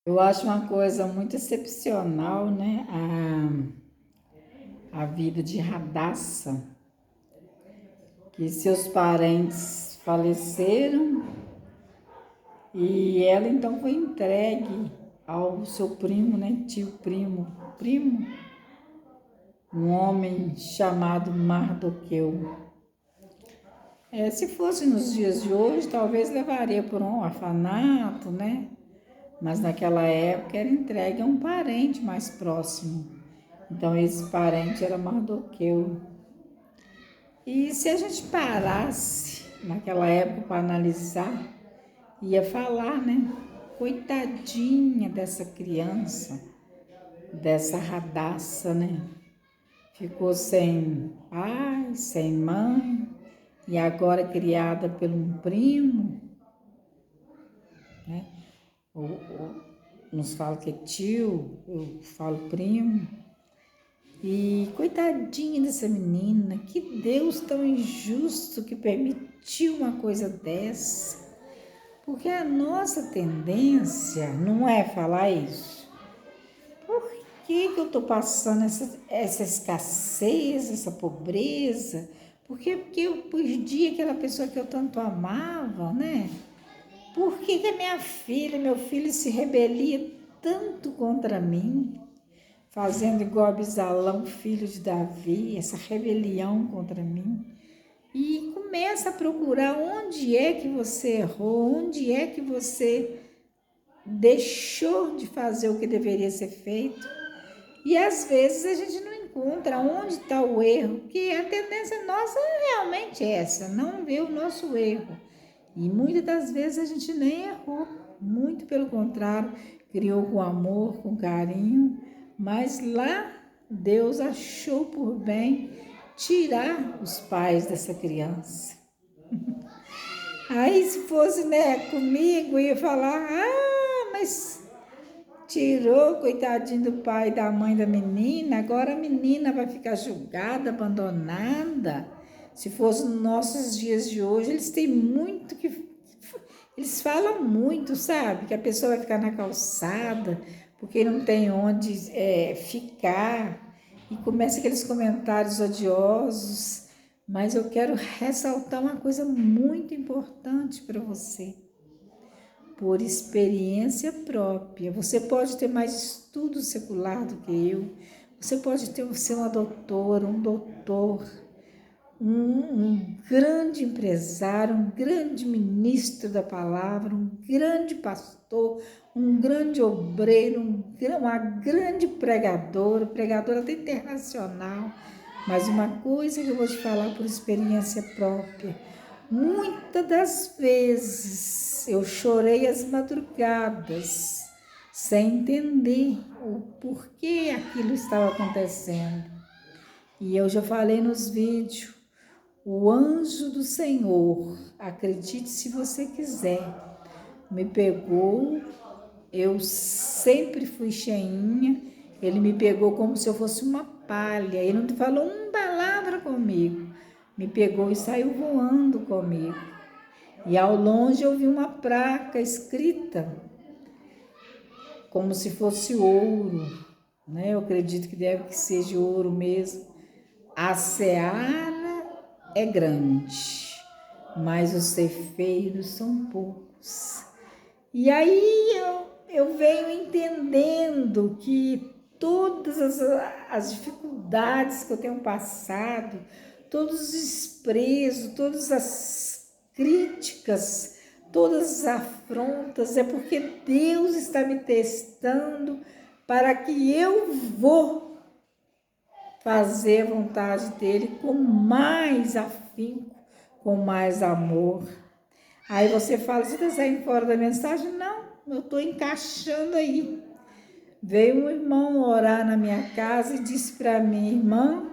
Eu acho uma coisa muito excepcional, né? A vida de Radassa, que seus parentes faleceram e ela então foi entregue ao seu primo, né? Tio primo, um homem chamado Mardoqueu. Se fosse nos dias de hoje, talvez levaria por um orfanato, né? Mas naquela época era entregue a um parente mais próximo. Então esse parente era Mardoqueu. E se a gente parasse naquela época para analisar, ia falar, né? Coitadinha dessa criança, dessa Radassa, né? Ficou sem pai, sem mãe, e agora criada por um primo, né? Uns falam que é tio, eu falo primo. E coitadinha dessa menina, que Deus tão injusto que permitiu uma coisa dessa. Porque a nossa tendência não é falar isso. Por que eu estou passando essa escassez, essa pobreza? Porque eu perdi aquela pessoa que eu tanto amava, né? Por que a minha filha, meu filho se rebelia tanto contra mim? Fazendo igual Absalão, filho de Davi, essa rebelião contra mim. E começa a procurar onde é que você errou, onde é que você deixou de fazer o que deveria ser feito. E às vezes a gente não encontra onde está o erro, porque a tendência nossa é realmente essa, não ver o nosso erro. E muitas das vezes a gente nem errou, muito pelo contrário, criou com amor, com carinho, mas lá Deus achou por bem tirar os pais dessa criança. Aí se fosse, né, comigo, ia falar, mas tirou, coitadinho do pai e da mãe da menina, agora a menina vai ficar julgada, abandonada. Se fosse nos nossos dias de hoje, eles têm muito que... Eles falam muito, sabe? Que a pessoa vai ficar na calçada, porque não tem onde ficar. E começa aqueles comentários odiosos. Mas eu quero ressaltar uma coisa muito importante para você. Por experiência própria. Você pode ter mais estudo secular do que eu. Você pode ser uma doutora, um doutor, um grande empresário, um grande ministro da palavra, um grande pastor, um grande obreiro, uma grande pregadora até internacional. Mas uma coisa que eu vou te falar por experiência própria, muitas das vezes eu chorei as madrugadas sem entender o porquê aquilo estava acontecendo. E eu já falei nos vídeos, o anjo do Senhor, acredite se você quiser, me pegou, eu sempre fui cheinha, ele me pegou como se eu fosse uma palha, ele não falou uma palavra comigo, me pegou e saiu voando comigo. E ao longe eu vi uma placa escrita, como se fosse ouro, né? Eu acredito que deve que seja ouro mesmo. A seara é grande, mas os ceifeiros são poucos. E aí eu venho entendendo que todas as dificuldades que eu tenho passado, todos os desprezos, todas as críticas, todas as afrontas, é porque Deus está me testando para que eu vou fazer a vontade dele com mais afinco, com mais amor. Aí você fala, você está saindo fora da mensagem? Não, eu estou encaixando aí. Veio um irmão orar na minha casa e disse para mim, irmã,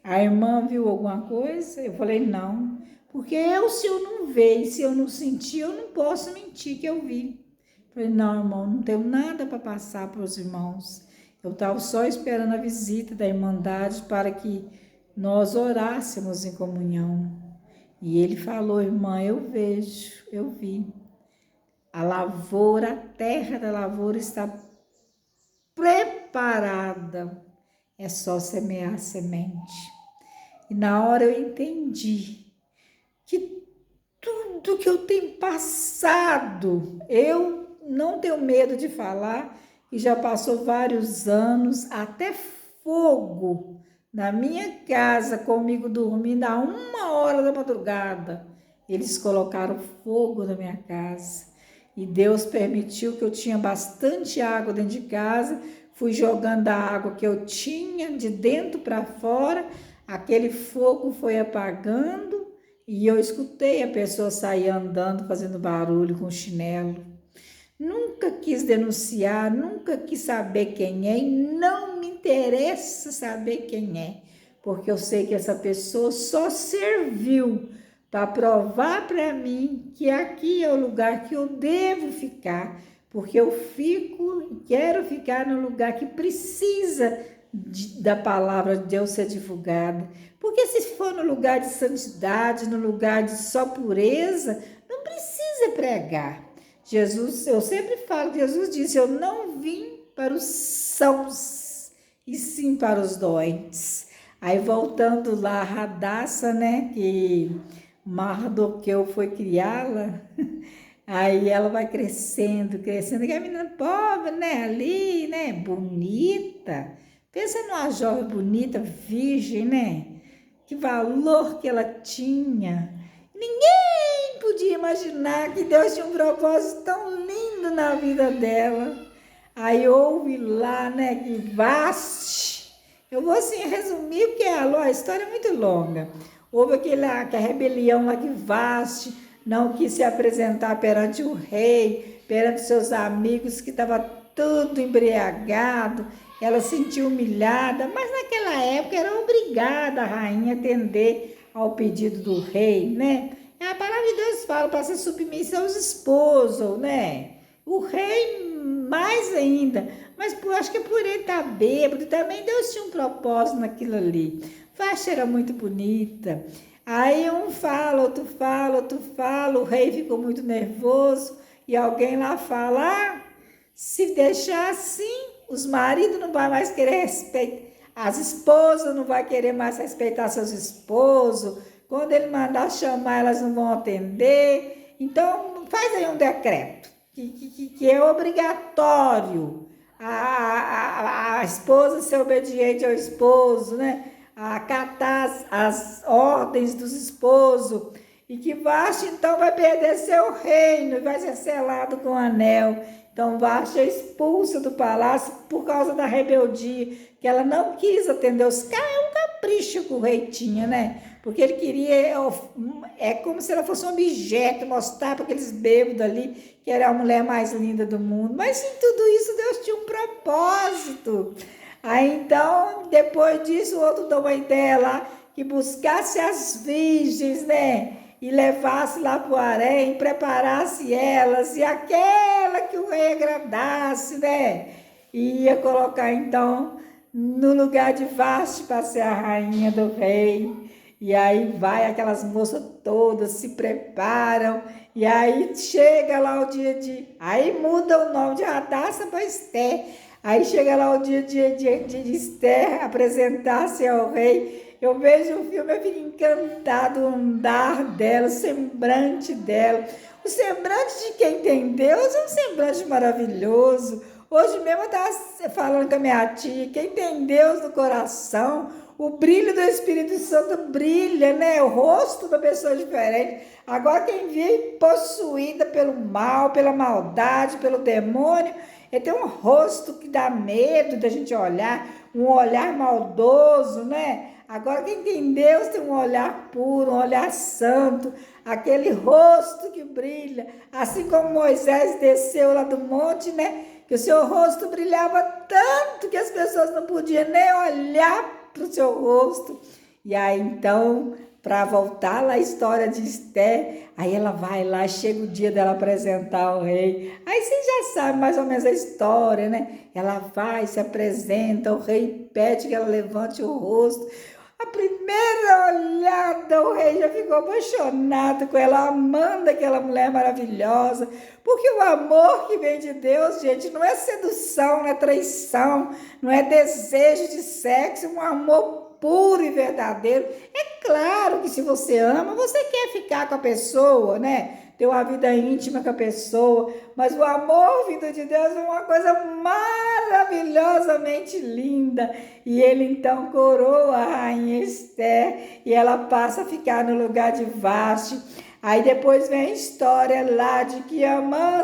a irmã viu alguma coisa? Eu falei, não, porque se eu não ver, se eu não sentir, eu não posso mentir que eu vi. Eu falei, não, irmão, não tenho nada para passar para os irmãos. Eu estava só esperando a visita da Irmandade para que nós orássemos em comunhão. E ele falou, irmã, eu vejo, eu vi. A lavoura, a terra da lavoura está preparada. É só semear a semente. E na hora eu entendi que tudo que eu tenho passado, eu não tenho medo de falar, e já passou vários anos, até fogo na minha casa, comigo dormindo a 1 hora da madrugada. Eles colocaram fogo na minha casa. E Deus permitiu que eu tinha bastante água dentro de casa, fui jogando a água que eu tinha de dentro para fora, aquele fogo foi apagando e eu escutei a pessoa sair andando, fazendo barulho com o chinelo. Nunca quis denunciar, nunca quis saber quem é e não me interessa saber quem é, porque eu sei que essa pessoa só serviu para provar para mim que aqui é o lugar que eu devo ficar, porque eu fico e quero ficar no lugar que precisa da palavra de Deus ser divulgada. Porque se for no lugar de santidade, no lugar de só pureza, não precisa pregar. Jesus, eu sempre falo que Jesus disse, eu não vim para os sãos, e sim para os doentes. Aí voltando lá, a Radassa, né, que Mardoqueu foi criá-la, aí ela vai crescendo, crescendo, que a menina pobre, né, ali, né, bonita. Pensa numa jovem bonita, virgem, né, que valor que ela tinha. Ninguém podia imaginar que Deus tinha um propósito tão lindo na vida dela. Aí houve lá, né, que Vaste. Eu vou assim resumir, porque a história é muito longa. Houve aquela rebelião lá que Vaste não quis se apresentar perante o rei, perante seus amigos, que estava tudo embriagado. Ela se sentiu humilhada, mas naquela época era obrigada a rainha a atender ao pedido do rei, né? A palavra de Deus fala para ser submissa aos esposos, né? O rei mais ainda, mas acho que por ele estar bêbado, também Deus tinha um propósito naquilo ali. Faixa era muito bonita. Aí um fala, outro fala, outro fala, o rei ficou muito nervoso e alguém lá fala, se deixar assim, os maridos não vão mais querer respeitar, as esposas não vão querer mais respeitar seus esposos, quando ele mandar chamar, elas não vão atender. Então, faz aí um decreto, que é obrigatório a esposa ser obediente ao esposo, né? A acatar as ordens dos esposos, e que Vaste então vai perder seu reino e vai ser selado com anel. Então Vaste é expulsa do palácio por causa da rebeldia, que ela não quis atender os caras. É um capricho que o rei tinha, né? Porque ele queria, é como se ela fosse um objeto, mostrar para aqueles bêbados ali que era a mulher mais linda do mundo. Mas em tudo isso Deus tinha um propósito. Aí então, depois disso, o outro deu uma ideia lá, que buscasse as virgens, né? E levasse lá para o harém, preparasse elas, e aquela que o rei agradasse, né? E ia colocar então no lugar de Vaste para ser a rainha do rei. E aí vai aquelas moças todas, se preparam, e aí chega lá o dia de... Aí muda o nome de Radassa para Esther. Aí chega lá o dia de Esther apresentar-se ao rei. Eu vejo o filme, eu fico encantado, o andar dela, o semblante dela. O semblante de quem tem Deus é um semblante maravilhoso. Hoje mesmo eu estava falando com a minha tia, quem tem Deus no coração, o brilho do Espírito Santo brilha, né? O rosto da pessoa é diferente. Agora quem vive possuída pelo mal, pela maldade, pelo demônio, ele tem um rosto que dá medo da gente olhar, um olhar maldoso, né? Agora quem tem Deus tem um olhar puro, um olhar santo, aquele rosto que brilha, assim como Moisés desceu lá do monte, né? Que o seu rosto brilhava tanto que as pessoas não podiam nem olhar para o seu rosto. E aí então, para voltar lá a história de Esther, aí ela vai lá, chega o dia dela apresentar ao rei. Aí você já sabe mais ou menos a história, né? Ela vai, se apresenta, o rei pede que ela levante o rosto. A primeira olhada, o rei já ficou apaixonado com ela, amando aquela mulher maravilhosa. Porque o amor que vem de Deus, gente, não é sedução, não é traição, não é desejo de sexo, é um amor puro e verdadeiro. É claro que se você ama, você quer ficar com a pessoa, né? Ter uma vida íntima com a pessoa, mas o amor vindo de Deus é uma coisa maravilhosamente linda. E ele então coroa a rainha Esther e ela passa a ficar no lugar de Vasti. Aí depois vem a história lá de que Amã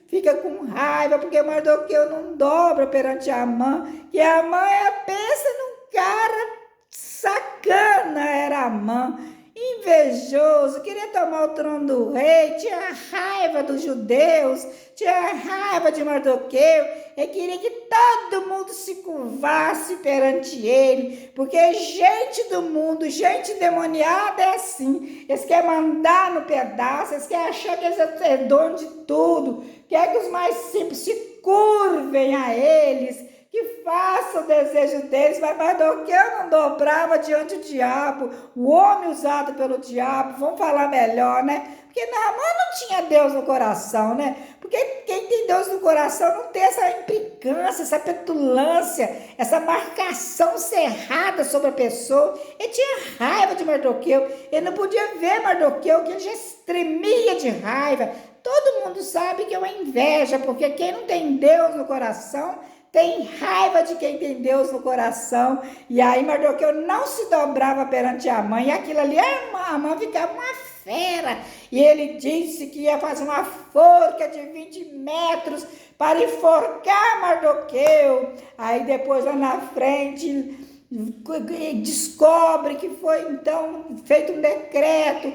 fica com raiva porque Mardoqueu não dobra perante Amã, que Amã pensa num cara sacana, era Amã. Invejoso, queria tomar o trono do rei, tinha raiva dos judeus, tinha raiva de Mardoqueu, ele queria que todo mundo se curvasse perante ele, porque gente do mundo, gente endemoniada é assim, eles querem mandar no pedaço, eles querem achar que eles são dono de tudo, quer que os mais simples se curvem a eles, que faça o desejo deles, mas Mardoqueu não dobrava diante do diabo, o homem usado pelo diabo, vamos falar melhor, né? Porque Naamã não tinha Deus no coração, né? Porque quem tem Deus no coração não tem essa implicância, essa petulância, essa marcação cerrada sobre a pessoa. Ele tinha raiva de Mardoqueu, ele não podia ver Mardoqueu, que ele já tremia de raiva. Todo mundo sabe que é uma inveja, porque quem não tem Deus no coração tem raiva de quem tem Deus no coração. E aí Mardoqueu não se dobrava perante Amã, e aquilo ali, Amã ficava uma fera. E ele disse que ia fazer uma forca de 20 metros para enforcar Mardoqueu. Aí depois lá na frente descobre que foi então feito um decreto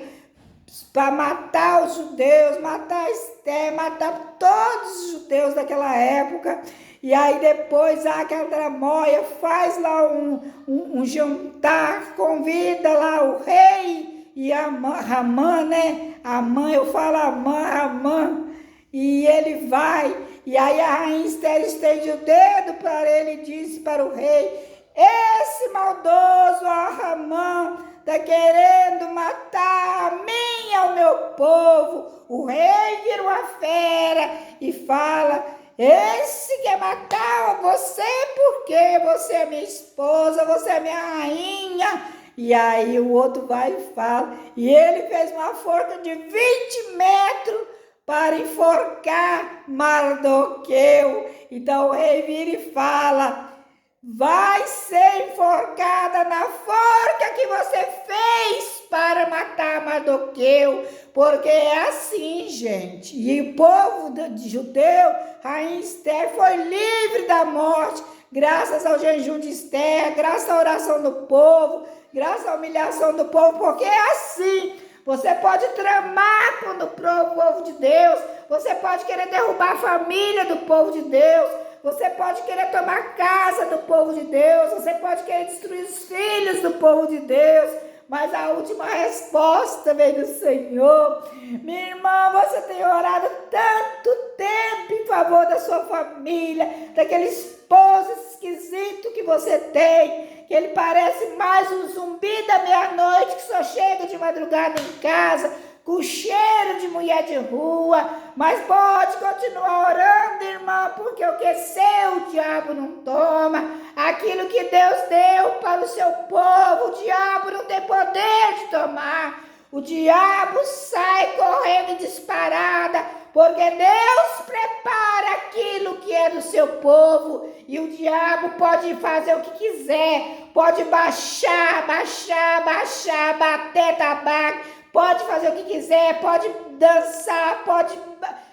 para matar os judeus, matar Esther, matar todos os judeus daquela época. E aí depois a Cadramóia faz lá um jantar, convida lá o rei e a Ramã, né? Amã, eu falo Ramã, e ele vai, e aí a rainha Esther estende o dedo para ele e disse para o rei: esse maldoso Ramã está querendo matar a mim e ao meu povo. O rei vira uma fera e fala: esse quer matar você porque você é minha esposa, você é minha rainha. E aí o outro vai e fala, e ele fez uma forca de 20 metros para enforcar Mardoqueu. Então o rei vira e fala: vai ser enforcada na forca que você fez para matar Mardoqueu, porque é assim, gente. E o povo judeu, rainha Esther, foi livre da morte, graças ao jejum de Esther, graças à oração do povo, graças à humilhação do povo, porque é assim. Você pode tramar contra o povo de Deus, você pode querer derrubar a família do povo de Deus, você pode querer tomar casa do povo de Deus, você pode querer destruir os filhos do povo de Deus, mas a última resposta vem do Senhor. Minha irmã, você tem orado tanto tempo em favor da sua família, daquele esposo esquisito que você tem, que ele parece mais um zumbi da meia-noite que só chega de madrugada em casa, com cheiro de mulher de rua, mas pode continuar orando, irmã, porque o que é seu, o diabo não toma. Aquilo que Deus deu para o seu povo, o diabo não tem poder de tomar. O diabo sai correndo disparada, porque Deus prepara aquilo que é do seu povo, e o diabo pode fazer o que quiser, pode bater tabaco, pode fazer o que quiser, pode dançar, pode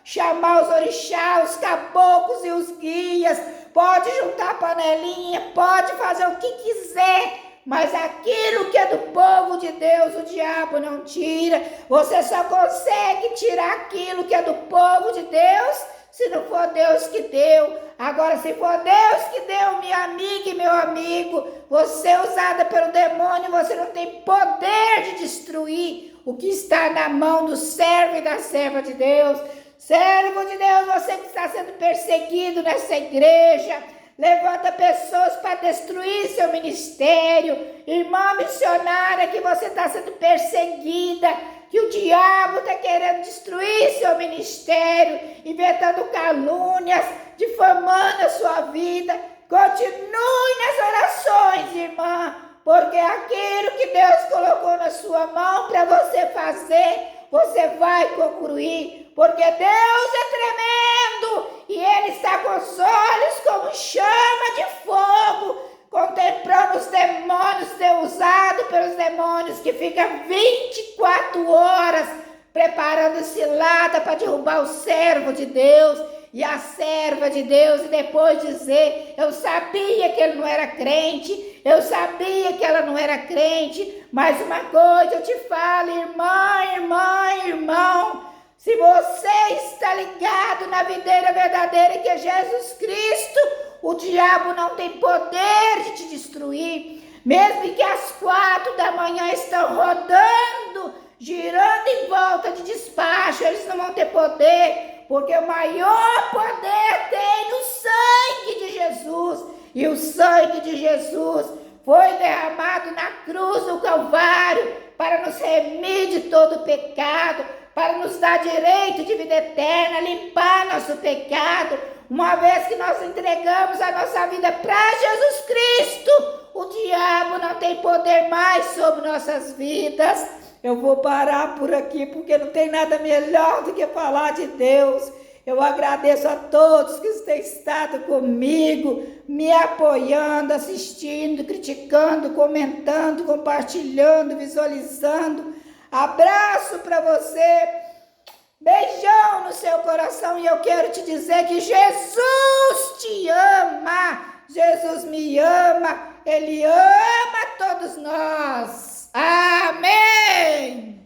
chamar os orixás, os caboclos e os guias, pode juntar panelinha, pode fazer o que quiser, mas aquilo que é do povo de Deus, o diabo não tira. Você só consegue tirar aquilo que é do povo de Deus se não for Deus que deu. Agora, se for Deus que deu, minha amiga e meu amigo, você usada pelo demônio, você não tem poder de destruir o que está na mão do servo e da serva de Deus. Servo de Deus, você que está sendo perseguido nessa igreja, levanta pessoas para destruir seu ministério. Irmã missionária, que você está sendo perseguida, que o diabo está querendo destruir seu ministério, inventando calúnias, difamando a sua vida. Continue nas orações, irmã, porque aquilo que Deus colocou na sua mão para você fazer, você vai concluir, porque Deus é tremendo e Ele está com os olhos como chama de fogo, contemplando os demônios, ser usado pelos demônios que ficam 24 horas preparando cilada para derrubar o servo de Deus e a serva de Deus, e depois dizer: eu sabia que ele não era crente, eu sabia que ela não era crente. Mas uma coisa eu te falo, irmão, se você está ligado na videira verdadeira que é Jesus Cristo, o diabo não tem poder de te destruir. Mesmo que às 4 da manhã estão rodando, girando em volta de despacho, eles não vão ter poder, porque o maior poder tem no sangue de Jesus. E o sangue de Jesus foi derramado na cruz do Calvário para nos remir de todo pecado, para nos dar direito de vida eterna, limpar nosso pecado. Uma vez que nós entregamos a nossa vida para Jesus Cristo, o diabo não tem poder mais sobre nossas vidas. Eu vou parar por aqui, porque não tem nada melhor do que falar de Deus. Eu agradeço a todos que têm estado comigo, me apoiando, assistindo, criticando, comentando, compartilhando, visualizando. Abraço para você, beijão no seu coração, e eu quero te dizer que Jesus te ama, Jesus me ama, Ele ama todos nós. Amém!